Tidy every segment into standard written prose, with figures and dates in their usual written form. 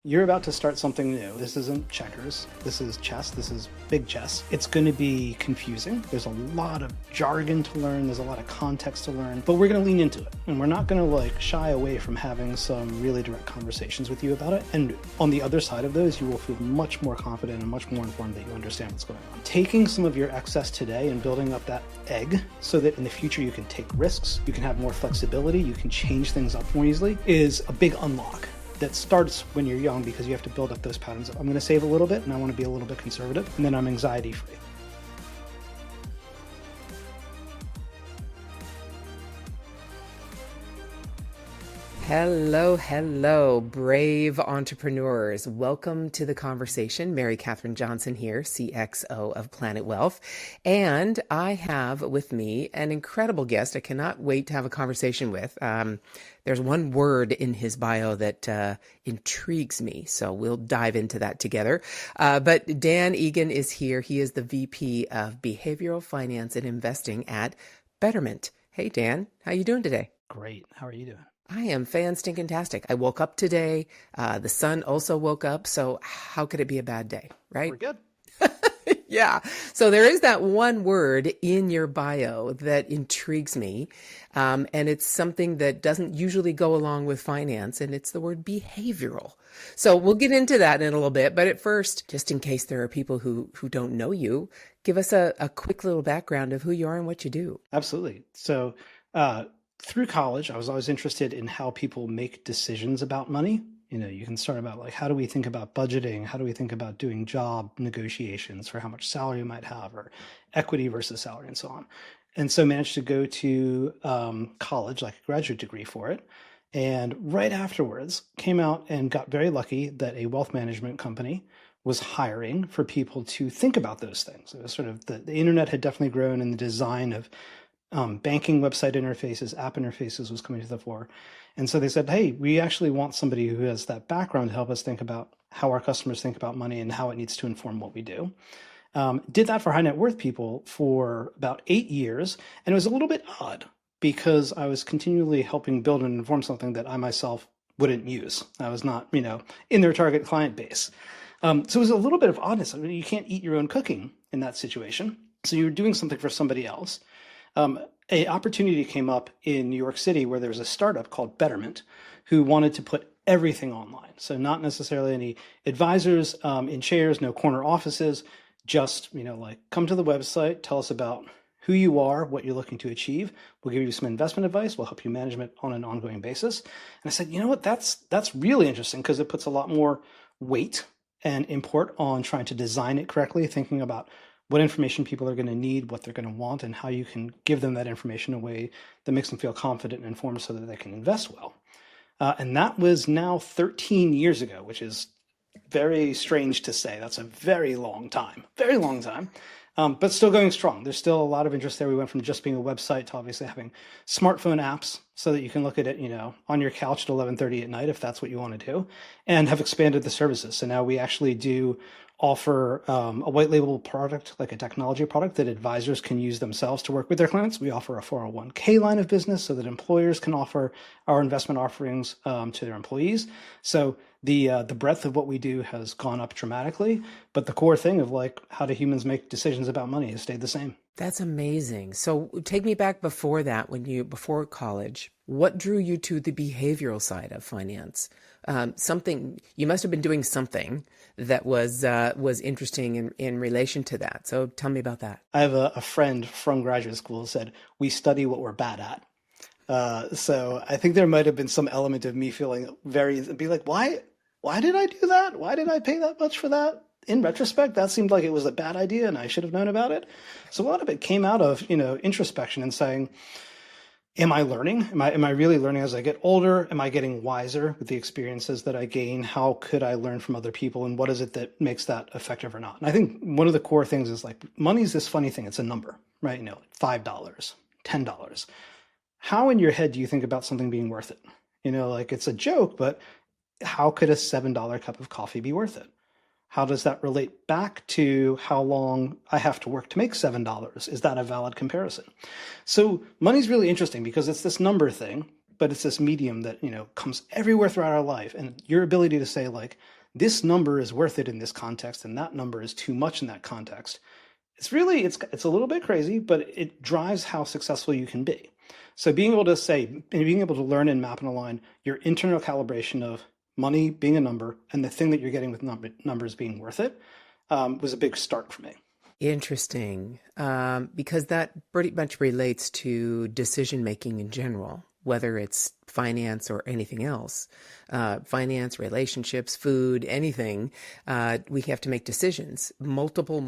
You're about to start something new. This isn't checkers. This is chess. This is big chess. It's going to be confusing. There's a lot of jargon to learn. There's a lot of context to learn, but we're going to lean into it. And we're not going to shy away from having some really direct conversations with you about it. And on the other side of those, you will feel much more confident and much more informed that you understand what's going on. Taking some of your excess today and building up that egg so that in the future you can take risks, you can have more flexibility, you can change things up more easily is a big unlock. That starts when you're young because you have to build up those patterns of I'm going to save a little bit and I want to be a little bit conservative, and then I'm anxiety free. Hello, brave entrepreneurs. Welcome to the conversation. Mary Katherine Johnson here, CXO of Planet Wealth. And I have with me an incredible guest I cannot wait to have a conversation with. There's one word in his bio that intrigues me, so we'll dive into that together. But Dan Egan is here. He is the VP of Behavioral Finance and Investing at Betterment. Hey, Dan, how you doing today? Great. How are you doing? I am fan-stinking-tastic. I woke up today. The sun also woke up. So how could it be a bad day, right? We're good. Yeah. So there is that one word in your bio that intrigues me. And it's something that doesn't usually go along with finance. And it's the word behavioral. So we'll get into that in a little bit. But at first, just in case there are people who don't know you, give us a quick little background of who you are and what you do. Absolutely. So, through college, I was always interested in how people make decisions about money. You can start about how do we think about budgeting? How do we think about doing job negotiations for how much salary you might have, or equity versus salary and so on. And so managed to go to college, like a graduate degree for it. And right afterwards came out and got very lucky that a wealth management company was hiring for people to think about those things. It was sort of the internet had definitely grown, and the design of banking website interfaces, app interfaces was coming to the fore. And so they said, hey, we actually want somebody who has that background to help us think about how our customers think about money and how it needs to inform what we do. Did that for high net worth people for about 8 years. And it was a little bit odd because I was continually helping build and inform something that I myself wouldn't use. I was not, in their target client base. So it was a little bit of oddness. I mean, you can't eat your own cooking in that situation. So you're doing something for somebody else. An opportunity came up in New York City where there was a startup called Betterment who wanted to put everything online. So not necessarily any advisors in chairs, no corner offices, just, come to the website, tell us about who you are, what you're looking to achieve. We'll give you some investment advice. We'll help you manage it on an ongoing basis. And I said, you know what, that's really interesting because it puts a lot more weight and import on trying to design it correctly, thinking about what information people are going to need, what they're going to want, and how you can give them that information in a way that makes them feel confident and informed so that they can invest well. And that was now 13 years ago, which is very strange to say. That's a very long time, but still going strong. There's still a lot of interest there. We went from just being a website to obviously having smartphone apps so that you can look at it, on your couch at 11:30 at night, if that's what you want to do, and have expanded the services. So now we actually do offer a white label product, like a technology product that advisors can use themselves to work with their clients. We offer a 401k line of business so that employers can offer our investment offerings to their employees. So the breadth of what we do has gone up dramatically, but the core thing of how do humans make decisions about money has stayed the same. That's amazing. So take me back before that, before college, what drew you to the behavioral side of finance? You must have been doing something that was interesting in relation to that. So tell me about that. I have a friend from graduate school who said, we study what we're bad at. So I think there might have been some element of me feeling why did I do that? Why did I pay that much for that? In retrospect, that seemed like it was a bad idea and I should have known about it. So a lot of it came out of, introspection and saying, am I learning? Am I really learning as I get older? Am I getting wiser with the experiences that I gain? How could I learn from other people? And what is it that makes that effective or not? And I think one of the core things is money's this funny thing. It's a number, right? $5, $10. How in your head do you think about something being worth it? It's a joke, but how could a $7 cup of coffee be worth it? How does that relate back to how long I have to work to make $7? Is that a valid comparison? So money's really interesting because it's this number thing, but it's this medium that, comes everywhere throughout our life. And your ability to say like, this number is worth it in this context, and that number is too much in that context. It's a little bit crazy, but it drives how successful you can be. So being able to say, and being able to learn and map and align your internal calibration of money being a number and the thing that you're getting with numbers being worth it was a big start for me. Interesting, because that pretty much relates to decision making in general, whether it's finance or anything else. Finance, relationships, food, anything. We have to make decisions, multiple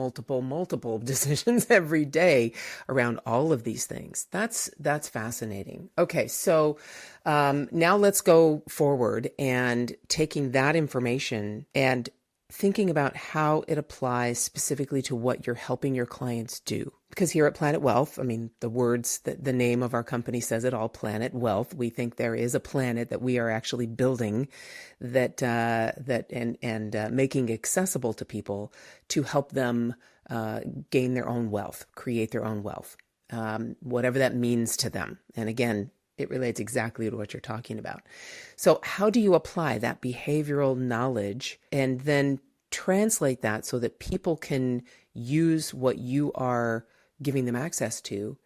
decisions every day around all of these things. That's fascinating. Okay, so now let's go forward and taking that information and thinking about how it applies specifically to what you're helping your clients do. Because here at Planet Wealth, I mean, the name of our company says it all, Planet Wealth. We think there is a planet that we are actually building that making accessible to people to help them gain their own wealth, create their own wealth, whatever that means to them. And again, it relates exactly to what you're talking about. So how do you apply that behavioral knowledge and then translate that so that people can use what you are giving them access to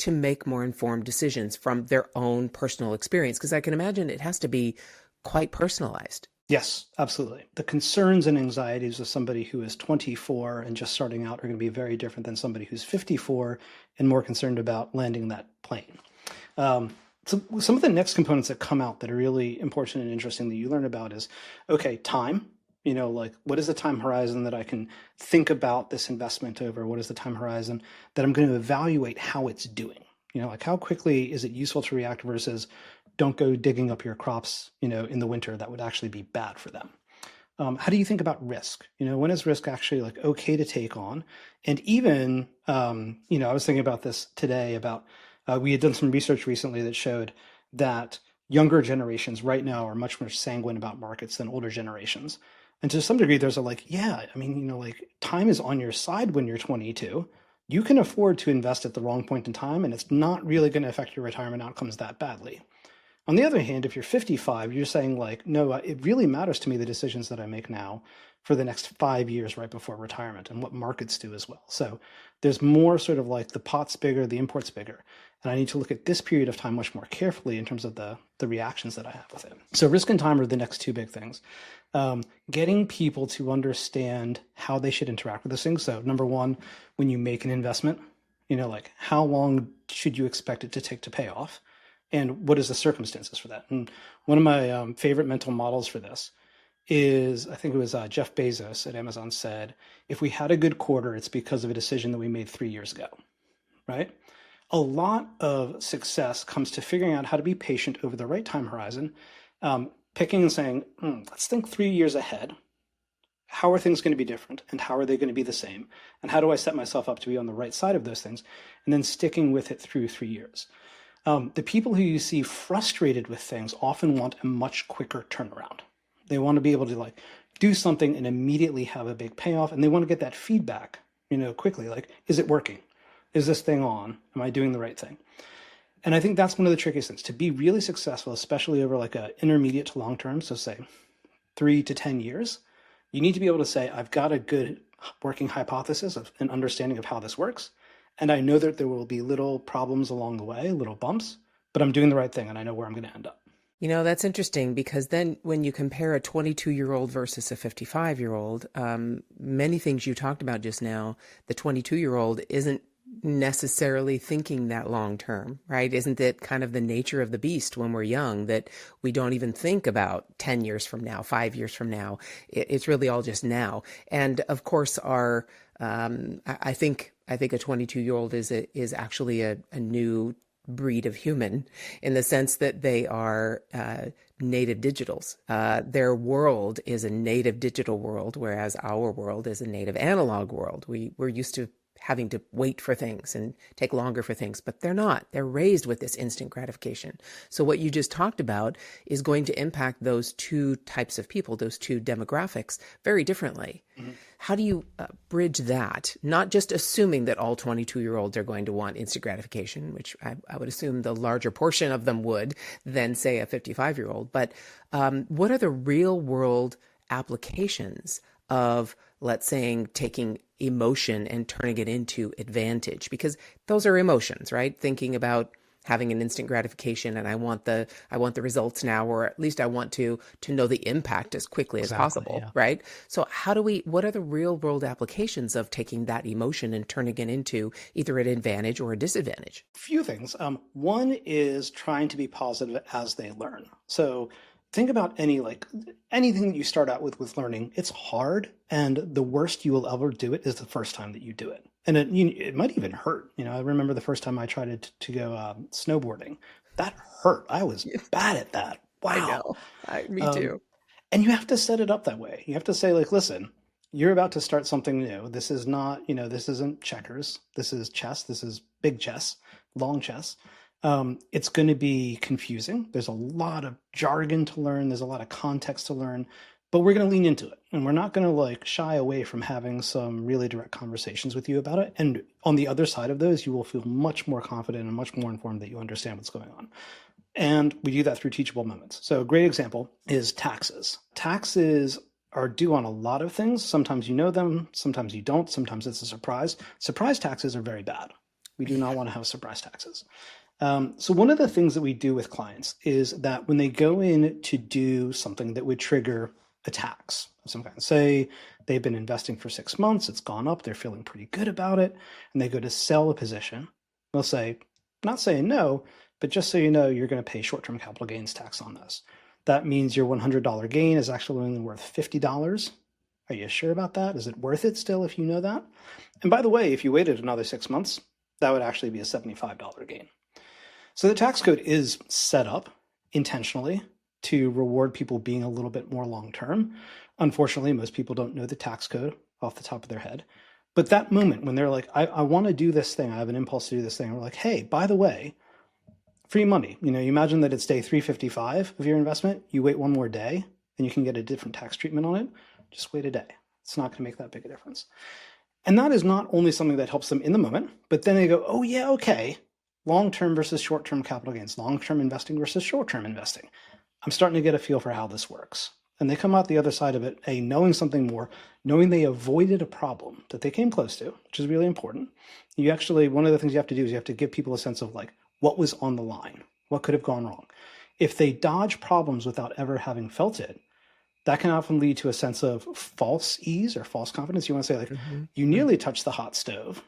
make more informed decisions from their own personal experience? Because I can imagine it has to be quite personalized. Yes, absolutely. The concerns and anxieties of somebody who is 24 and just starting out are going to be very different than somebody who's 54 and more concerned about landing that plane. So some of the next components that come out that are really important and interesting that you learn about is, okay, time, like what is the time horizon that I can think about this investment over? What is the time horizon that I'm going to evaluate how it's doing? Like how quickly is it useful to react versus don't go digging up your crops, in the winter. That would actually be bad for them. How do you think about risk? When is risk actually like okay to take on? And even, I was thinking about this today about we had done some research recently that showed that younger generations right now are much more sanguine about markets than older generations. And to some degree, there's like time is on your side when you're 22. You can afford to invest at the wrong point in time, and it's not really going to affect your retirement outcomes that badly. On the other hand, if you're 55, you're saying like, no, it really matters to me the decisions that I make now for the next 5 years right before retirement and what markets do as well. So there's more sort of like the pot's bigger, the import's bigger. And I need to look at this period of time much more carefully in terms of the reactions that I have with it. So risk and time are the next two big things. Getting people to understand how they should interact with those things. So number one, when you make an investment, like how long should you expect it to take to pay off? And what is the circumstances for that? And one of my favorite mental models for this is, I think it was Jeff Bezos at Amazon said, if we had a good quarter, it's because of a decision that we made 3 years ago, right? A lot of success comes to figuring out how to be patient over the right time horizon, picking and saying, let's think 3 years ahead. How are things going to be different? And how are they going to be the same? And how do I set myself up to be on the right side of those things? And then sticking with it through 3 years. The people who you see frustrated with things often want a much quicker turnaround. They want to be able to like do something and immediately have a big payoff. And they want to get that feedback, quickly. Like, is it working? Is this thing on? Am I doing the right thing? And I think that's one of the trickiest things to be really successful, especially over like a intermediate to long term. So say 3 to 10 years, you need to be able to say, I've got a good working hypothesis of an understanding of how this works. And I know that there will be little problems along the way, little bumps, but I'm doing the right thing and I know where I'm going to end up. That's interesting because then when you compare a 22-year-old versus a 55-year-old, many things you talked about just now, the 22-year-old isn't necessarily thinking that long term, right? Isn't it kind of the nature of the beast when we're young that we don't even think about 10 years from now, 5 years from now? It's really all just now. And of course, I think a 22-year-old is actually a new breed of human in the sense that they are native digitals. Their world is a native digital world, whereas our world is a native analog world. We're used to having to wait for things and take longer for things, but they're not. They're raised with this instant gratification. So what you just talked about is going to impact those two types of people, those two demographics, very differently. Mm-hmm. How do you bridge that? Not just assuming that all 22-year-olds are going to want instant gratification, which I would assume the larger portion of them would than, say, a 55-year-old. But what are the real world applications of, let's say, taking emotion and turning it into advantage? Because those are emotions, right? Thinking about having an instant gratification and I want the results now, or at least I want to know the impact as quickly as possible, yeah. Right? So what are the real world applications of taking that emotion and turning it into either an advantage or a disadvantage? A few things. One is trying to be positive as they learn. So think about anything that you start out with learning. It's hard, and the worst you will ever do it is the first time that you do it. And it might even hurt. I remember the first time I tried to go snowboarding. That hurt. I was bad at that. Wow. I know. Me too. And you have to set it up that way. You have to say, listen, you're about to start something new. This is not, this isn't checkers. This is chess. This is big chess, long chess. It's going to be confusing. There's a lot of jargon to learn. There's a lot of context to learn. But we're going to lean into it, and we're not going to shy away from having some really direct conversations with you about it. And on the other side of those, you will feel much more confident and much more informed that you understand what's going on. And we do that through teachable moments. So a great example is taxes. Taxes are due on a lot of things. Sometimes you know them, sometimes you don't, sometimes it's a surprise. Surprise taxes are very bad. We do not want to have surprise taxes. So one of the things that we do with clients is that when they go in to do something that would trigger a tax of some kind, say they've been investing for 6 months, it's gone up, they're feeling pretty good about it, and they go to sell a position, they'll say, not saying no, but just so you know, you're going to pay short-term capital gains tax on this. That means your $100 gain is actually only worth $50. Are you sure about that? Is it worth it still if you know that? And by the way, if you waited another 6 months, that would actually be a $75 gain. So the tax code is set up intentionally to reward people being a little bit more long-term. Unfortunately, most people don't know the tax code off the top of their head. But that moment when they're like, I want to do this thing, I have an impulse to do this thing, and we're like, hey, by the way, free money. You imagine that it's day 355 of your investment. You wait one more day and you can get a different tax treatment on it. Just wait a day. It's not going to make that big a difference. And that is not only something that helps them in the moment, but then they go, oh yeah, okay. Long-term versus short-term capital gains, long-term investing versus short-term investing. I'm starting to get a feel for how this works. And they come out the other side of it, knowing something more, knowing they avoided a problem that they came close to, which is really important. You actually, one of the things you have to do is you have to give people a sense of what was on the line, what could have gone wrong. If they dodge problems without ever having felt it, that can often lead to a sense of false ease or false confidence. You want to say you nearly touched the hot stove.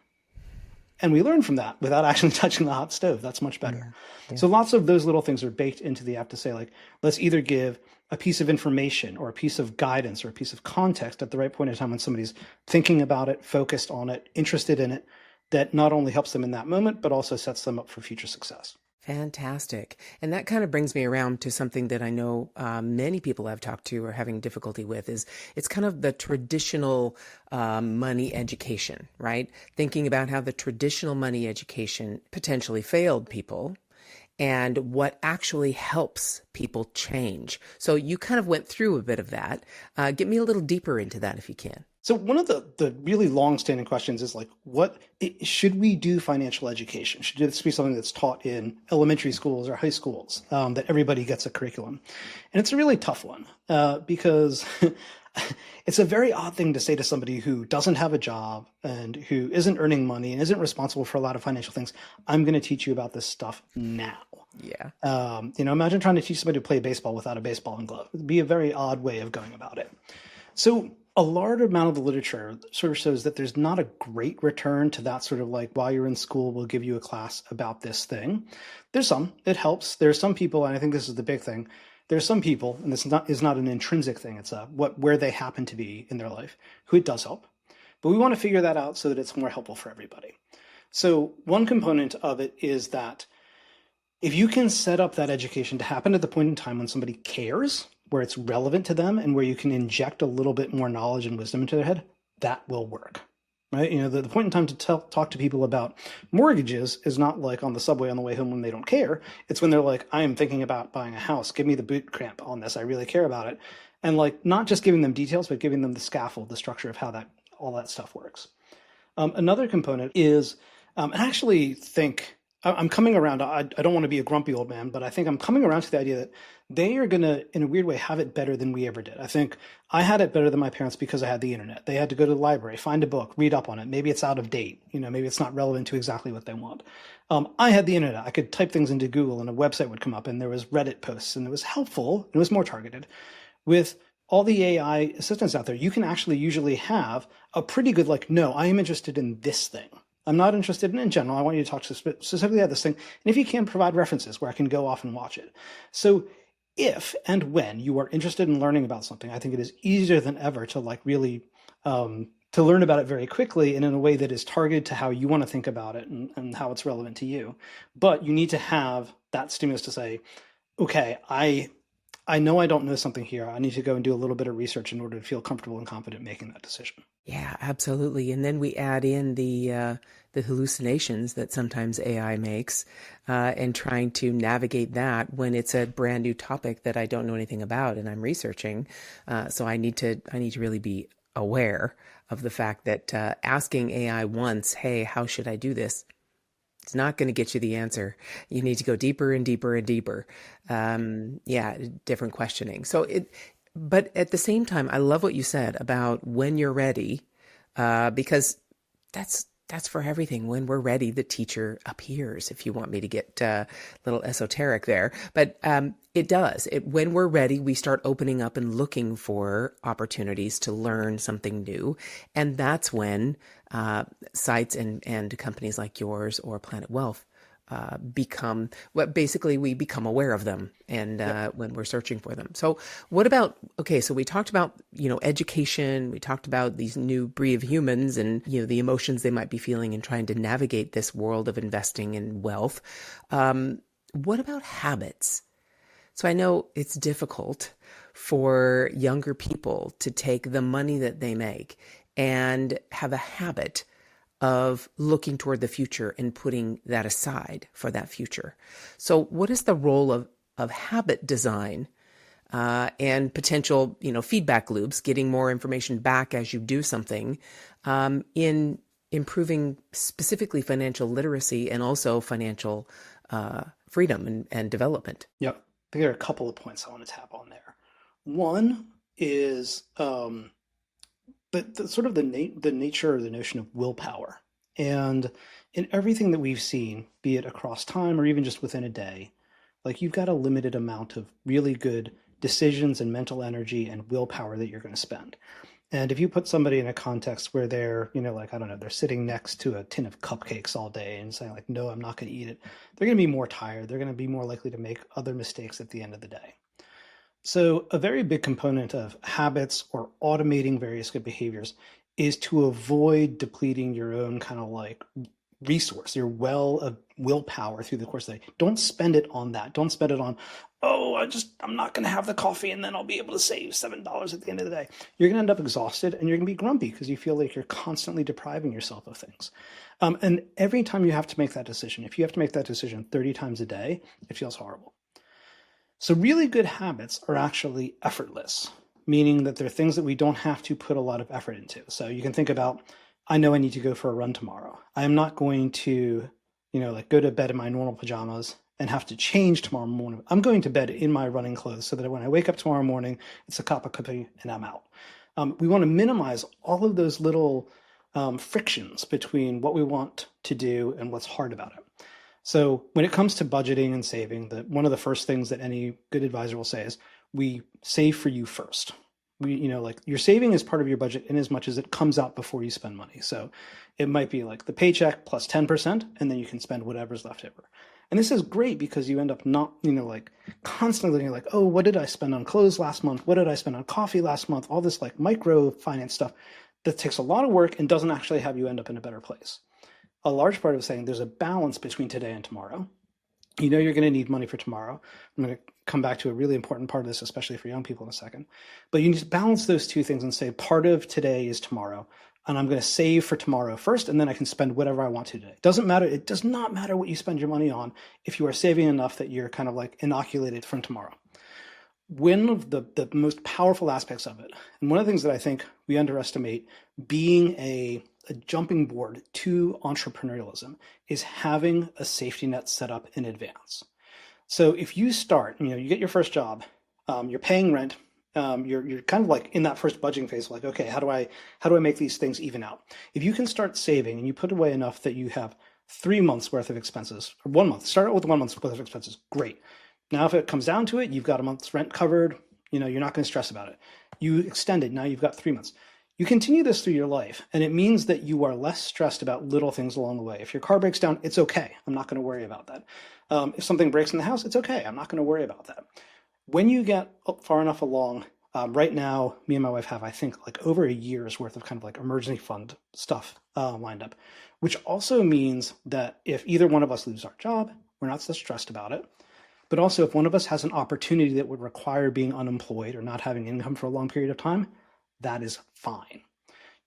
And we learn from that without actually touching the hot stove. That's much better. Yeah. So lots of those little things are baked into the app to say, let's either give a piece of information or a piece of guidance or a piece of context at the right point in time when somebody's thinking about it, focused on it, interested in it, that not only helps them in that moment, but also sets them up for future success. Fantastic. And that kind of brings me around to something that I know many people I've talked to are having difficulty with is it's kind of the traditional money education, right? Thinking about how the traditional money education potentially failed people and what actually helps people change. So you kind of went through a bit of that. Get me a little deeper into that if you can. So one of the really long-standing questions is should we do financial education? Should this be something that's taught in elementary schools or high schools, that everybody gets a curriculum? And it's a really tough one because it's a very odd thing to say to somebody who doesn't have a job and who isn't earning money and isn't responsible for a lot of financial things. I'm going to teach you about this stuff now. Yeah. Imagine trying to teach somebody to play baseball without a baseball and glove. It'd be a very odd way of going about it. So a large amount of the literature sort of shows that there's not a great return to that sort of while you're in school, we'll give you a class about this thing. There's some, it helps. There's some people, and I think this is the big thing. There's some people, and this is not an intrinsic thing. It's where they happen to be in their life, who it does help. But we want to figure that out so that it's more helpful for everybody. So one component of it is that if you can set up that education to happen at the point in time when somebody cares, where it's relevant to them and where you can inject a little bit more knowledge and wisdom into their head, that will work, right? The point in time to talk to people about mortgages is not like on the subway on the way home when they don't care. It's when they're like, I am thinking about buying a house. Give me the boot cramp on this. I really care about it. And like, not just giving them details, but giving them the scaffold, the structure of how all that stuff works. Another component is, I actually think I'm coming around. I don't want to be a grumpy old man, but I think I'm coming around to the idea that they are going to, in a weird way, have it better than we ever did. I think I had it better than my parents because I had the internet. They had to go to the library, find a book, read up on it. Maybe it's out of date. Maybe it's not relevant to exactly what they want. I had the internet. I could type things into Google and a website would come up and there was Reddit posts and it was helpful. It was more targeted. With all the AI assistants out there, you can actually usually have a pretty good, like, no, I am interested in this thing. I'm not interested in general. I want you to talk specifically about this thing. And if you can, provide references where I can go off and watch it. So if and when you are interested in learning about something, I think it is easier than ever to like really to learn about it very quickly and in a way that is targeted to how you want to think about it and how it's relevant to you. But you need to have that stimulus to say, okay, I know I don't know something here. I need to go and do a little bit of research in order to feel comfortable and confident making that decision. Yeah, absolutely. And then we add in the hallucinations that sometimes AI makes, and trying to navigate that when it's a brand new topic that I don't know anything about and I'm researching. So I need to really be aware of the fact that asking AI once, "Hey, how should I do this?" It's not going to get you the answer. You need to go deeper and deeper and deeper. Different questioning. But at the same time, I love what you said about when you're ready, because that's for everything. When we're ready, the teacher appears, if you want me to get a little esoteric there. But it does. When we're ready, we start opening up and looking for opportunities to learn something new. And that's when sites and companies like yours or Planet Wealth become what basically we become aware of them and when we're searching for them. So what about, so we talked about, education, we talked about these new breed of humans and, the emotions they might be feeling and trying to navigate this world of investing in wealth. What about habits? So I know it's difficult for younger people to take the money that they make and have a habit of looking toward the future and putting that aside for that future. So what is the role of habit design and potential, feedback loops, getting more information back as you do something, in improving specifically financial literacy and also financial freedom and development? Yep. I think there are a couple of points I want to tap on there. One is the sort of the nature or the notion of willpower. And in everything that we've seen, be it across time or even just within a day, like you've got a limited amount of really good decisions and mental energy and willpower that you're going to spend. And if you put somebody in a context where they're, I don't know, they're sitting next to a tin of cupcakes all day and saying like, no, I'm not going to eat it, they're going to be more tired. They're going to be more likely to make other mistakes at the end of the day. So a very big component of habits or automating various good behaviors is to avoid depleting your own kind of like resource, your well of willpower through the course of the day. Don't spend it on that. Don't spend it on, I'm not going to have the coffee and then I'll be able to save $7 at the end of the day. You're going to end up exhausted and you're going to be grumpy because you feel like you're constantly depriving yourself of things. And every time you have to make that decision, if you have to make that decision 30 times a day, it feels horrible. So really good habits are actually effortless, meaning that they're things that we don't have to put a lot of effort into. So you can think about, I know I need to go for a run tomorrow. I am not going to, go to bed in my normal pajamas and have to change tomorrow morning. I'm going to bed in my running clothes so that when I wake up tomorrow morning, it's a cup of coffee and I'm out. We want to minimize all of those little frictions between what we want to do and what's hard about it. So when it comes to budgeting and saving, one of the first things that any good advisor will say is we save for you first. Your saving is part of your budget in as much as it comes out before you spend money. So it might be like the paycheck plus 10%, and then you can spend whatever's left over. And this is great because you end up not, constantly looking like, oh, what did I spend on clothes last month? What did I spend on coffee last month? All this like micro finance stuff that takes a lot of work and doesn't actually have you end up in a better place. A large part of saying there's a balance between today and tomorrow. You're going to need money for tomorrow. I'm going to come back to a really important part of this, especially for young people in a second. But you need to balance those two things and say part of today is tomorrow. and I'm going to save for tomorrow first, and then I can spend whatever I want to today. It doesn't matter. It does not matter what you spend your money on if you are saving enough that you're kind of like inoculated from tomorrow. One of the most powerful aspects of it, and one of the things that I think we underestimate being a jumping board to entrepreneurialism, is having a safety net set up in advance. So if you start, you get your first job, you're paying rent, you're kind of like in that first budgeting phase, like, okay, how do I make these things even out? If you can start saving and you put away enough that you have 3 months worth of expenses, or 1 month, start out with 1 month's worth of expenses, great. Now, if it comes down to it, you've got a month's rent covered, you're not going to stress about it. You extend it, now you've got 3 months. You continue this through your life, and it means that you are less stressed about little things along the way. If your car breaks down, it's okay. I'm not going to worry about that. If something breaks in the house, it's okay. I'm not going to worry about that. When you get far enough along, right now, me and my wife have, I think, like over a year's worth of kind of like emergency fund stuff lined up, which also means that if either one of us loses our job, we're not so stressed about it. But also, if one of us has an opportunity that would require being unemployed or not having income for a long period of time, that is fine.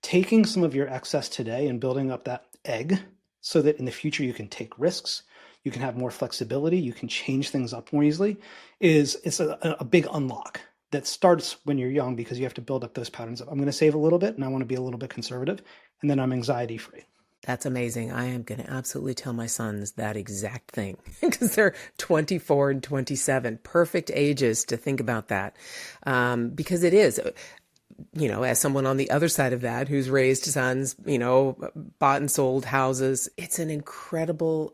Taking some of your excess today and building up that egg so that in the future you can take risks, you can have more flexibility, you can change things up more easily, it's a big unlock that starts when you're young, because you have to build up those patterns of, I'm going to save a little bit and I want to be a little bit conservative, and then I'm anxiety free. That's amazing. I am going to absolutely tell my sons that exact thing because they're 24 and 27, perfect ages to think about that. Because it is, as someone on the other side of that who's raised sons, bought and sold houses, it's an incredible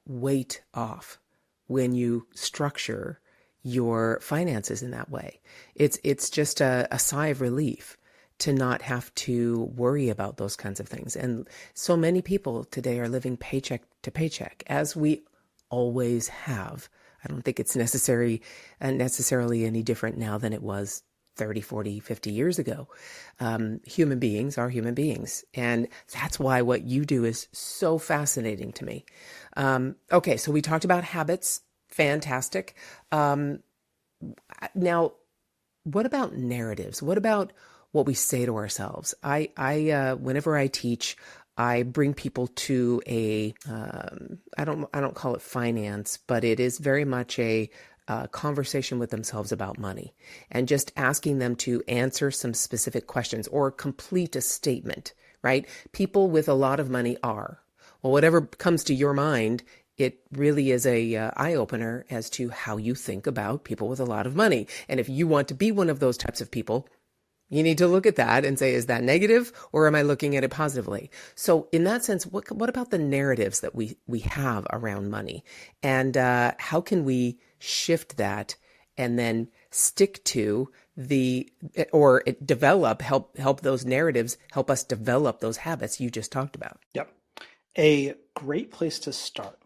weight off when you structure your finances in that way. It's just a sigh of relief to not have to worry about those kinds of things. And so many people today are living paycheck to paycheck, as we always have. I don't think it's necessarily any different now than it was 30, 40, 50 years ago. Human beings are human beings. And that's why what you do is so fascinating to me. Okay, so we talked about habits. Fantastic. Now, what about narratives? What about what we say to ourselves? I whenever I teach, I bring people to I don't call it finance, but it is very much a conversation with themselves about money, and just asking them to answer some specific questions or complete a statement, right? People with a lot of money are, well, whatever comes to your mind, it really is a eye-opener as to how you think about people with a lot of money. And if you want to be one of those types of people, you need to look at that and say, is that negative, or am I looking at it positively? So in that sense, what about the narratives that we have around money? And how can we shift that and then stick to help those narratives help us develop those habits you just talked about? Yep. A great place to start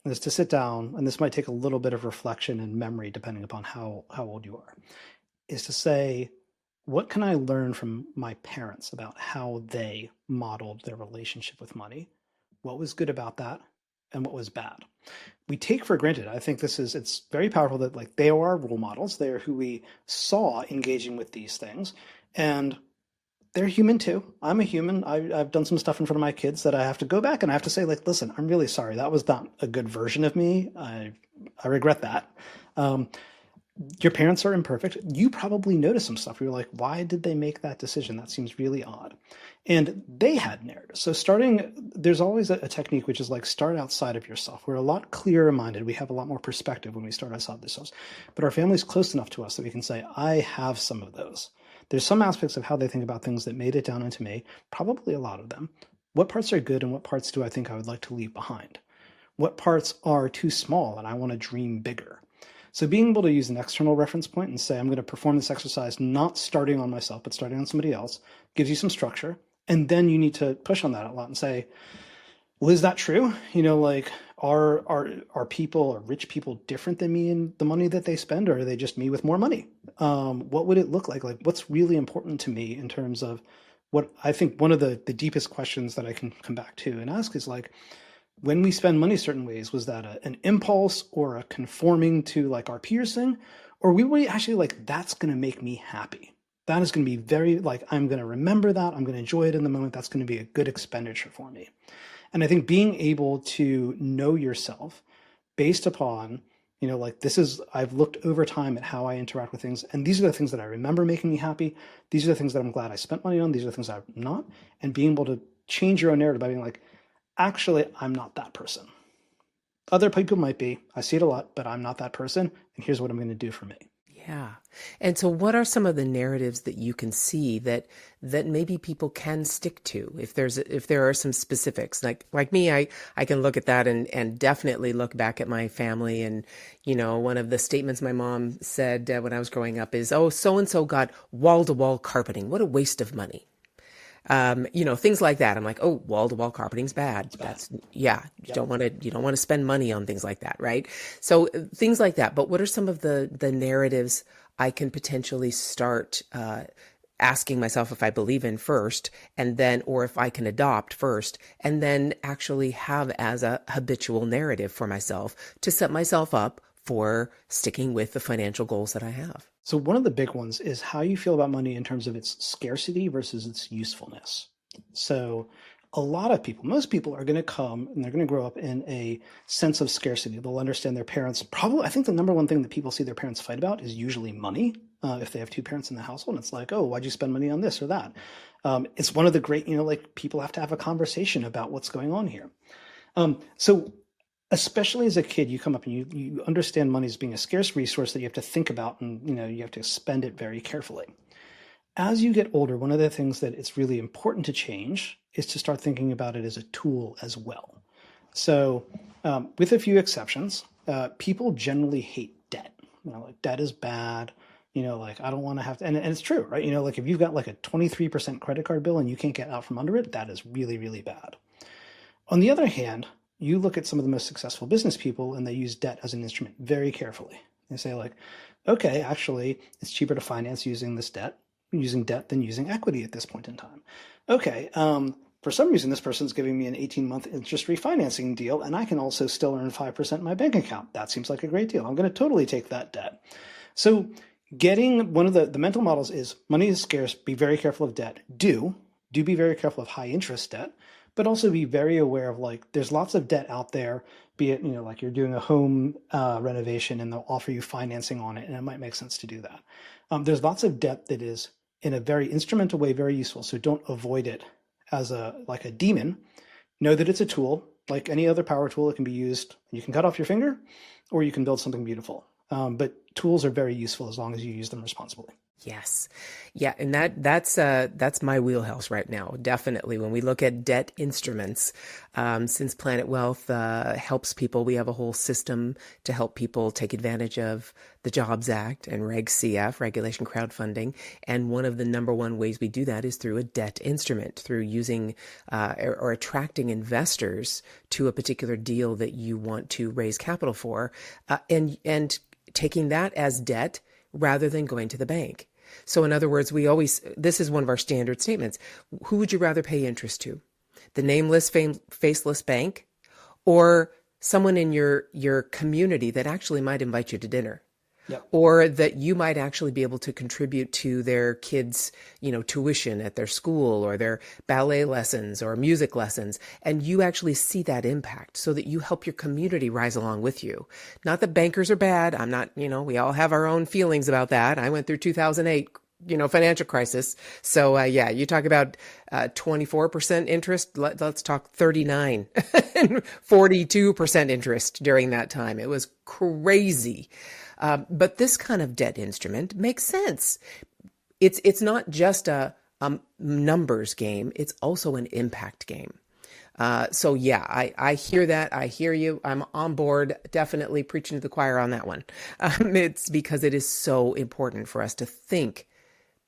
is to sit down, and this might take a little bit of reflection and memory depending upon how old you are, is to say, what can I learn from my parents about how they modeled their relationship with money? What was good about that and what was bad? We take for granted, I think it's very powerful that like they are our role models. They are who we saw engaging with these things, and they're human too. I'm a human. I've done some stuff in front of my kids that I have to go back and I have to say, like, listen, I'm really sorry. That was not a good version of me. I regret that. Your parents are imperfect. You probably noticed some stuff where you're like, why did they make that decision? That seems really odd. And they had narratives. So there's always a technique which is like start outside of yourself. We're a lot clearer minded. We have a lot more perspective when we start outside of ourselves. But our family's close enough to us that we can say, I have some of those. There's some aspects of how they think about things that made it down into me, probably a lot of them. What parts are good and what parts do I think I would like to leave behind? What parts are too small and I want to dream bigger? So being able to use an external reference point and say, I'm going to perform this exercise not starting on myself, but starting on somebody else, gives you some structure. And then you need to push on that a lot and say, well, is that true? Like, are people, are rich people different than me in the money that they spend, or are they just me with more money? What would it look like? Like, what's really important to me in terms of what I think one of the deepest questions that I can come back to and ask is like, when we spend money certain ways, was that an impulse or a conforming to like our peers thing? Or we actually like, that's going to make me happy. That is going to be very like, I'm going to remember that. I'm going to enjoy it in the moment. That's going to be a good expenditure for me. And I think being able to know yourself based upon, like this is, I've looked over time at how I interact with things. And these are the things that I remember making me happy. These are the things that I'm glad I spent money on. These are the things I'm not. And being able to change your own narrative by being like, actually, I'm not that person. Other people might be. I see it a lot, but I'm not that person. And here's what I'm going to do for me. Yeah. And so what are some of the narratives that you can see that maybe people can stick to if there are some specifics? Like me, I can look at that and definitely look back at my family. And, one of the statements my mom said when I was growing up is, oh, so and so got wall-to-wall carpeting. What a waste of money. Things like that. I'm like, oh, wall-to-wall carpeting's bad. That's yeah. You don't want to spend money on things like that, right? So things like that. But what are some of the narratives I can potentially start asking myself if I believe in first, and then, or if I can adopt first, and then actually have as a habitual narrative for myself to set myself up for sticking with the financial goals that I have? So one of the big ones is how you feel about money in terms of its scarcity versus its usefulness. So a lot of people, most people are going to come and they're going to grow up in a sense of scarcity. They'll understand their parents. Probably, I think the number one thing that people see their parents fight about is usually money. If they have two parents in the household, it's like, oh, why'd you spend money on this or that? It's one of the great, like people have to have a conversation about what's going on here. So especially as a kid, you come up and you understand money as being a scarce resource that you have to think about, and you have to spend it very carefully. As you get older, one of the things that it's really important to change is to start thinking about it as a tool as well. So with a few exceptions, people generally hate debt. Like debt is bad. Like I don't want to have to, and it's true, right? Like if you've got like a 23% credit card bill and you can't get out from under it, that is really, really bad. On the other hand, you look at some of the most successful business people and they use debt as an instrument very carefully. They say like, okay, actually, it's cheaper to finance using debt than using equity at this point in time. Okay, for some reason, this person's giving me an 18-month interest refinancing deal, and I can also still earn 5% in my bank account. That seems like a great deal. I'm going to totally take that debt. So getting one of the mental models is money is scarce, be very careful of debt. Do be very careful of high interest debt, but also be very aware of like, there's lots of debt out there, be it, like you're doing a home renovation and they'll offer you financing on it, and it might make sense to do that. There's lots of debt that is in a very instrumental way, very useful. So don't avoid it as a demon. Know that it's a tool, like any other power tool. It can be used. You can cut off your finger, or you can build something beautiful. But tools are very useful as long as you use them responsibly. Yes. Yeah. And that's my wheelhouse right now. Definitely. When we look at debt instruments, since Planet Wealth, helps people, we have a whole system to help people take advantage of the Jobs Act and Reg CF, regulation crowdfunding. And one of the number one ways we do that is through a debt instrument, through using, or attracting investors to a particular deal that you want to raise capital for, and taking that as debt rather than going to the bank. So in other words, this is one of our standard statements. Who would you rather pay interest to? The nameless, faceless bank, or someone in your community that actually might invite you to dinner? Yep. Or that you might actually be able to contribute to their kids', tuition at their school, or their ballet lessons or music lessons. And you actually see that impact so that you help your community rise along with you. Not that bankers are bad. I'm not, we all have our own feelings about that. I went through 2008, financial crisis. So, you talk about 24% interest. Let's talk 39 and 42% interest during that time. It was crazy. But this kind of debt instrument makes sense. It's not just a numbers game. It's also an impact game. I hear that. I hear you. I'm on board. Definitely preaching to the choir on that one. It's because it is so important for us to think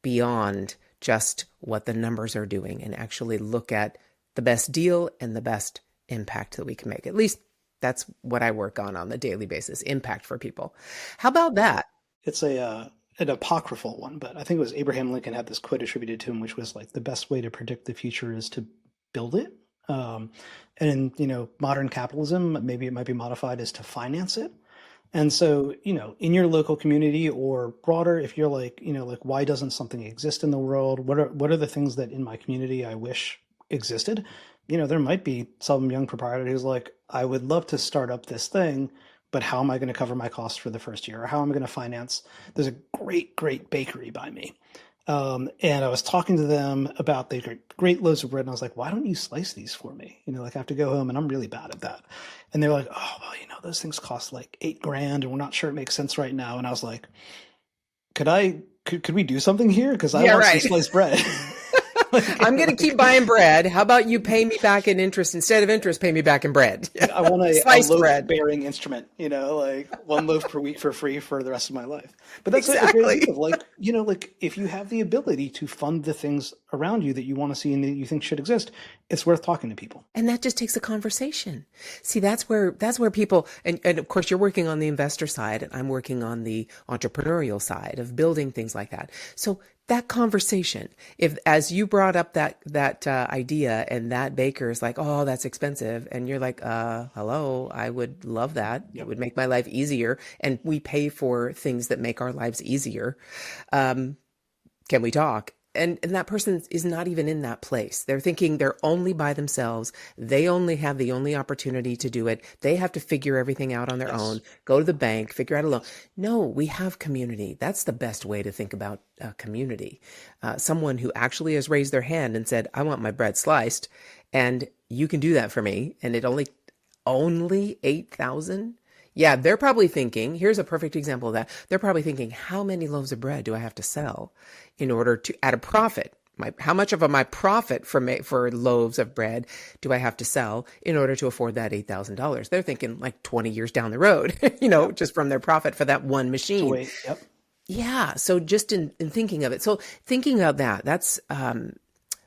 beyond just what the numbers are doing and actually look at the best deal and the best impact that we can make. At least that's what I work on the daily basis, impact for people. How about that? It's an apocryphal one, but I think it was Abraham Lincoln had this quote attributed to him, which was like, the best way to predict the future is to build it. And modern capitalism, maybe it might be modified as to finance it. And so, in your local community or broader, if you're like, like why doesn't something exist in the world? What are the things that in my community I wish existed? There might be some young proprietor who's like, I would love to start up this thing, but how am I going to cover my costs for the first year? Or how am I going to finance? There's a great, great bakery by me. And I was talking to them about the great loaves of bread, and I was like, "Why don't you slice these for me? Like I have to go home, and I'm really bad at that." And they were like, "Oh, well, those things cost like 8 grand, and we're not sure it makes sense right now." And I was like, could we do something here? Because I Yeah, want some right. sliced bread." I'm going to keep buying bread. How about you pay me back in interest instead of interest? Pay me back in bread. I want a Sliced bread. loaf-bearing instrument, like one loaf per week for free for the rest of my life. But that's a great Exactly. idea of like if you have the ability to fund the things around you that you want to see and that you think should exist, it's worth talking to people. And that just takes a conversation. See, that's where people, and of course you're working on the investor side and I'm working on the entrepreneurial side of building things like that. So that conversation, if as you brought up that idea and that baker is like, oh, that's expensive, and you're like, hello, I would love that. It would make my life easier, and we pay for things that make our lives easier. Can we talk? And that person is not even in that place. They're thinking they're only by themselves. They only have the only opportunity to do it. They have to figure everything out on their own, go to the bank, figure out a loan. No, we have community. That's the best way to think about community. Someone who actually has raised their hand and said, I want my bread sliced, and you can do that for me. And it only 8,000. Yeah, they're probably thinking, here's a perfect example of that. They're probably thinking, how many loaves of bread do I have to sell in order to, at a profit? How much of my profit for loaves of bread do I have to sell in order to afford that $8,000? They're thinking like 20 years down the road, just from their profit for that one machine. Wait, yep. Yeah. So just in thinking of it. So thinking about that, that's,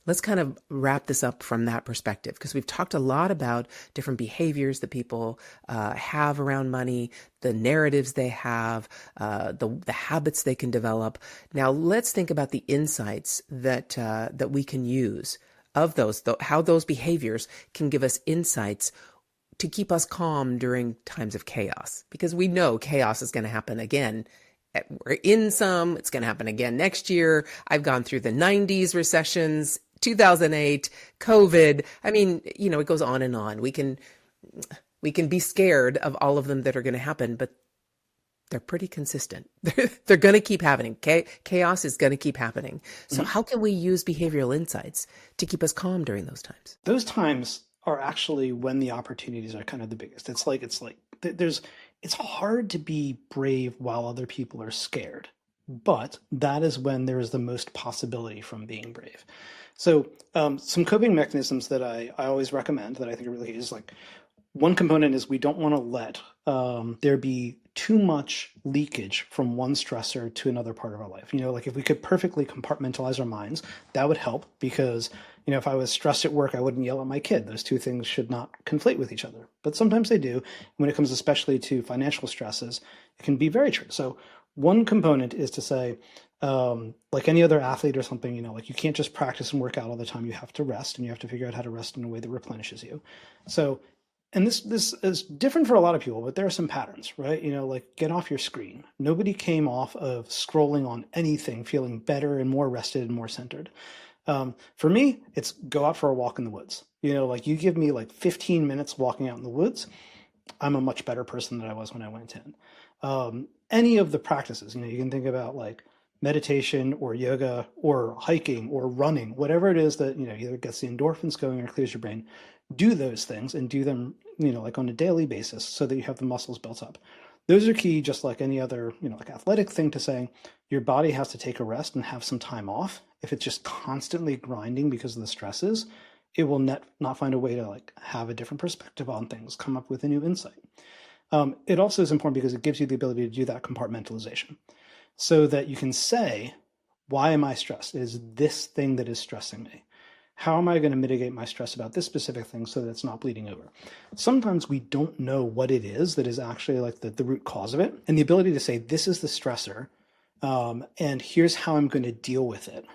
let's kind of wrap this up from that perspective, because we've talked a lot about different behaviors that people have around money, the narratives they have, the habits they can develop. Now, let's think about the insights that we can use of those, how those behaviors can give us insights to keep us calm during times of chaos, because we know chaos is going to happen again. We're in some, it's going to happen again next year. I've gone through the 90s recessions, 2008, COVID. I mean, it goes on and on. We can be scared of all of them that are going to happen, but they're pretty consistent. They're going to keep happening. Chaos is going to keep happening. So how can we use behavioral insights to keep us calm during those times? Those times are actually when the opportunities are kind of the biggest. It's hard to be brave while other people are scared, but that is when there is the most possibility from being brave. So some coping mechanisms that I always recommend that I think are really is like, one component is we don't want to let there be too much leakage from one stressor to another part of our life. Like if we could perfectly compartmentalize our minds, that would help, because if I was stressed at work, I wouldn't yell at my kid. Those two things should not conflate with each other, but sometimes they do. When it comes especially to financial stresses, it can be very true. So one component is to say, like any other athlete or something, like you can't just practice and work out all the time. You have to rest, and you have to figure out how to rest in a way that replenishes you. So, and this is different for a lot of people, but there are some patterns, right? Like get off your screen. Nobody came off of scrolling on anything feeling better and more rested and more centered. For me, it's go out for a walk in the woods. Like you give me like 15 minutes walking out in the woods, I'm a much better person than I was when I went in. Any of the practices, you can think about like meditation or yoga or hiking or running, whatever it is that, either gets the endorphins going or clears your brain. Do those things and do them, like on a daily basis so that you have the muscles built up. Those are key, just like any other, like athletic thing, to saying your body has to take a rest and have some time off. If it's just constantly grinding because of the stresses, it will not find a way to like have a different perspective on things, come up with a new insight. It also is important because it gives you the ability to do that compartmentalization so that you can say, why am I stressed? It is this thing that is stressing me. How am I going to mitigate my stress about this specific thing so that it's not bleeding over? Sometimes we don't know what it is that is actually like the root cause of it. And the ability to say, this is the stressor, and here's how I'm going to deal with it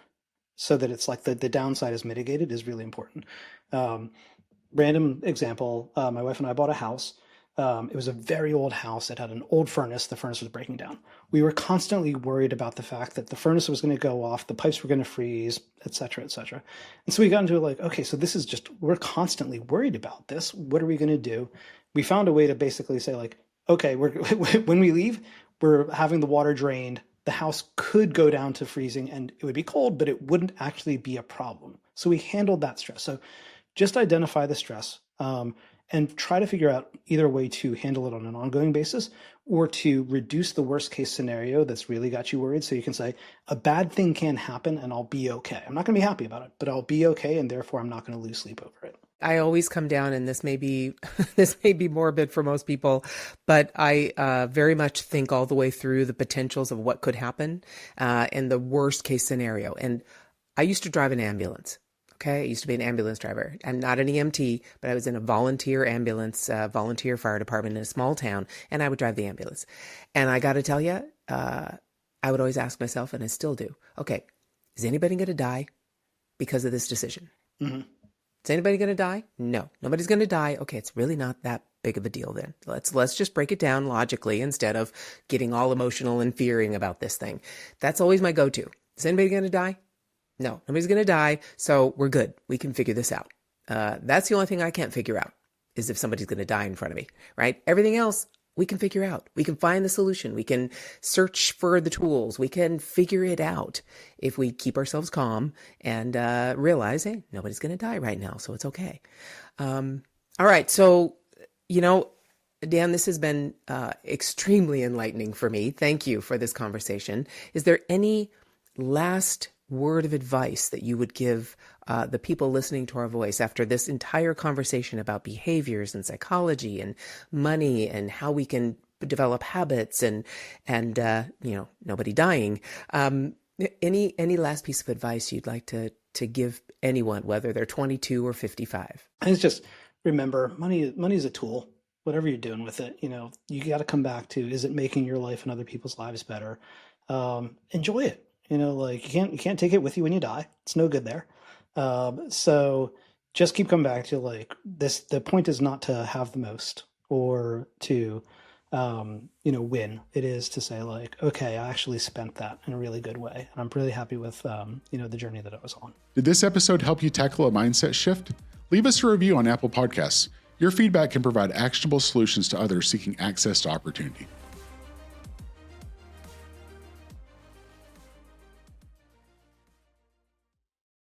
so that it's like the downside is mitigated is really important. Random example, my wife and I bought a house. It was a very old house. It had an old furnace. The furnace was breaking down. We were constantly worried about the fact that the furnace was going to go off, the pipes were going to freeze, et cetera, et cetera. And so we got into like, okay, so this is just, we're constantly worried about this. What are we going to do? We found a way to basically say like, okay, when we leave, we're having the water drained. The house could go down to freezing and it would be cold, but it wouldn't actually be a problem. So we handled that stress. So just identify the stress and try to figure out either a way to handle it on an ongoing basis or to reduce the worst case scenario that's really got you worried. So you can say a bad thing can happen and I'll be okay. I'm not going to be happy about it, but I'll be okay. And therefore I'm not going to lose sleep over it. I always come down, and this may be morbid for most people, but I very much think all the way through the potentials of what could happen and the worst case scenario. And I used to drive an ambulance. Okay, I used to be an ambulance driver. I'm not an EMT, but I was in a volunteer ambulance, volunteer fire department in a small town, and I would drive the ambulance. And I got to tell you, I would always ask myself, and I still do, okay, is anybody going to die because of this decision? Mm-hmm. Is anybody going to die? No, nobody's going to die. Okay, it's really not that big of a deal then. Let's just break it down logically instead of getting all emotional and fearing about this thing. That's always my go-to. Is anybody going to die? No, nobody's going to die. So we're good. We can figure this out. That's the only thing I can't figure out is if somebody's going to die in front of me, right? Everything else we can figure out. We can find the solution. We can search for the tools. We can figure it out if we keep ourselves calm and realize, hey, nobody's going to die right now, so it's okay. All right. So, Dan, this has been extremely enlightening for me. Thank you for this conversation. Is there any last word of advice that you would give the people listening to our voice after this entire conversation about behaviors and psychology and money and how we can develop habits and nobody dying? Any last piece of advice you'd like to give anyone, whether they're 22 or 55? It's just remember, money is a tool. Whatever you're doing with it, you got to come back to, is it making your life and other people's lives better? Enjoy it. You can't take it with you when you die. It's no good there. So just keep coming back to like this. The point is not to have the most or to, win. It is to say like, okay, I actually spent that in a really good way. And I'm really happy with, the journey that I was on. Did this episode help you tackle a mindset shift? Leave us a review on Apple Podcasts. Your feedback can provide actionable solutions to others seeking access to opportunity.